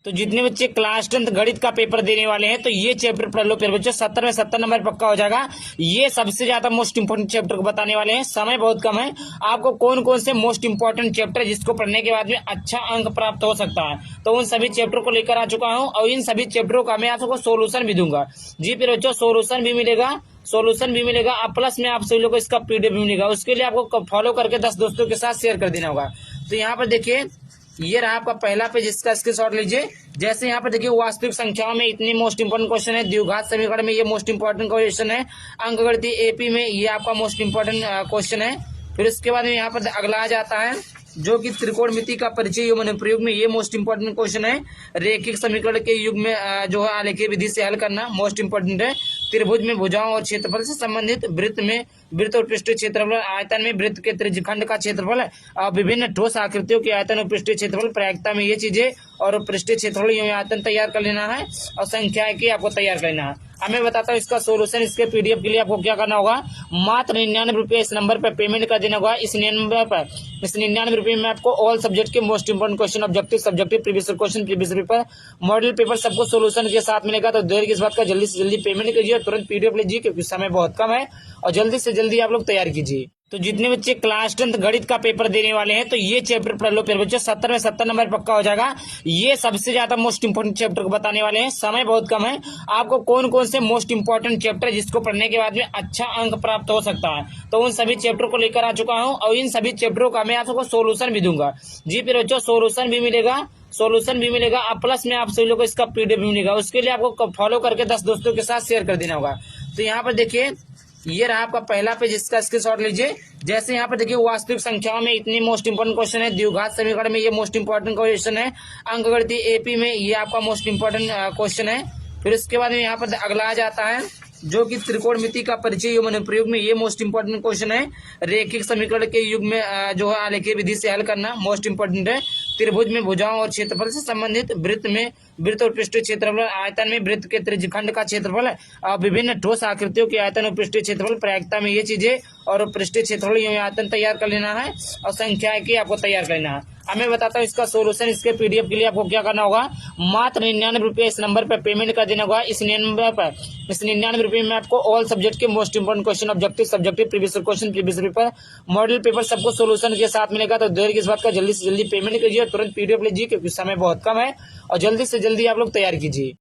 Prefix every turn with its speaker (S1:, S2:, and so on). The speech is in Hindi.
S1: तो जितने बच्चे क्लास 10 गणित का पेपर देने वाले हैं तो ये चैप्टर पढ़ लो फिर बच्चों, 70 में 70 नंबर पक्का हो जाएगा। ये सबसे ज्यादा मोस्ट इंपोर्टेंट चैप्टर को बताने वाले हैं, समय बहुत कम है। आपको कौन कौन से मोस्ट इंपोर्टेंट चैप्टर जिसको पढ़ने के बाद में अच्छा अंक प्राप्त हो सकता है, तो उन सभी चैप्टर को लेकर आ चुका हूँ और इन सभी चैप्टरों का मैं आप सबको सोल्यूशन भी दूंगा। जी फिर बच्चों, सोल्यूशन भी मिलेगा और प्लस में आप सभी लोग को इसका पीडीएफ भी मिलेगा। उसके लिए आपको फॉलो करके 10 दोस्तों के साथ शेयर कर देना होगा। तो यहाँ पर देखिए, ये रहा आपका पहला पेज, इसका स्क्रीनशॉट लीजिए। जैसे यहाँ पर देखिए, वास्तविक संख्याओं में इतनी मोस्ट इंपोर्टेंट क्वेश्चन है, द्विघात समीकरण में ये मोस्ट इंपोर्टेंट क्वेश्चन है, अंकगणितीय एपी में ये आपका मोस्ट इंपोर्टेंट क्वेश्चन है। फिर उसके बाद में यहाँ पर अगला आ जाता है जो कि त्रिकोणमिति का परिचय एवं अनुप्रयोग में ये मोस्ट इंपोर्टेंट क्वेश्चन है। रेखिक समीकरण के युग में जो है आलेखीय विधि से हल करना मोस्ट इंपोर्टेंट है। त्रिभुज में भुजाओं और क्षेत्रफल से संबंधित, वृत्त में वृत्त और पृष्ठीय क्षेत्रफल, आयतन में वृत्त के त्रिज्यखंड का क्षेत्रफल, विभिन्न ठोस आकृतियों के आयतन और पृष्ठीय क्षेत्रफल, प्रायिकता में ये चीजें और पृष्ठीय क्षेत्रफल एवं आयतन तैयार कर लेना है और संख्या की आपको तैयार कर लेना है। अब मैं बताता हूँ इसका सोल्यूशन। इसके पीडीएफ के लिए आपको क्या करना होगा, मात्र 99 रुपये इस नंबर पर पेमेंट कर देना होगा। इस 99 रुपये में आपको ऑल सब्जेक्ट के most important question, objective, subjective, previous question, previous paper, model paper सबको सोल्यूशन के साथ मिलेगा। तो देर किस बात का, जल्दी से जल्दी पेमेंट कीजिए और तुरंत पीडीएफ लीजिए क्योंकि समय बहुत कम है और जल्दी से जल्दी आप लोग तैयार कीजिए। तो जितने बच्चे क्लास 10 गणित का पेपर देने वाले हैं तो ये चैप्टर पढ़ लो फिर बच्चों, 70 में 70 नंबर पक्का हो जाएगा। ये सबसे ज्यादा मोस्ट इंपोर्टेंट चैप्टर को बताने वाले हैं, समय बहुत कम है। आपको कौन कौन से मोस्ट इंपोर्टेंट चैप्टर जिसको पढ़ने के बाद में अच्छा अंक प्राप्त हो सकता है, तो उन सभी चैप्टर को लेकर आ चुका हूँ और इन सभी चैप्टरों का मैं आप सबको सोल्यूशन भी दूंगा। जी फिर बच्चों, सोल्यूशन भी मिलेगा और प्लस में आप सभी लोग को इसका पीडीएफ भी मिलेगा। उसके लिए आपको फॉलो करके 10 दोस्तों के साथ शेयर कर देना होगा। तो यहाँ पर देखिए, ये रहा आपका पहला पेज, इसका स्क्रीनशॉट लीजिए। जैसे यहाँ पर देखिए, वास्तविक संख्याओं में इतनी मोस्ट इंपोर्टेंट क्वेश्चन है, द्विघात समीकरण में ये मोस्ट इंपोर्टेंट क्वेश्चन है, अंकगणितीय एपी में ये आपका मोस्ट इंपोर्टेंट क्वेश्चन है। फिर उसके बाद में यहाँ पर अगला आ जाता है जो कि त्रिकोणमिति का परिचय एवं अनुप्रयोग में ये मोस्ट इंपोर्टेंट क्वेश्चन है। रेखिक समीकरण के युग में जो है आलेखीय विधि से हल करना मोस्ट इंपोर्टेंट है। त्रिभुज में भुजाओं और क्षेत्रफल से संबंधित, वृत्त में वृत्त और पृष्ठीय क्षेत्रफल, आयतन में वृत्त के त्रिज्यखंड का क्षेत्रफल, विभिन्न ठोस आकृतियों के आयतन और पृष्ठीय क्षेत्रफल, प्रायिकता में ये चीजें और पृष्ठीय क्षेत्रफल एवं आयतन तैयार कर लेना है और संख्या की आपको तैयार कर लेना है। अब मैं बताता हूँ इसका सोल्यूशन। इसके पीडीएफ के लिए आपको क्या करना होगा, मात्र 99 रुपये इस नंबर पर पेमेंट कर देना होगा। इस 99 रुपये में आपको ऑल सब्जेक्ट के most important question, objective, subjective, previous question, previous paper, model paper सबको सोल्यूशन के साथ मिलेगा। तो देर किस बात का, जल्दी से जल्दी पेमेंट कीजिए और तुरंत पीडीएफ लीजिए क्योंकि समय बहुत कम है और जल्दी से जल्दी आप लोग तैयार कीजिए।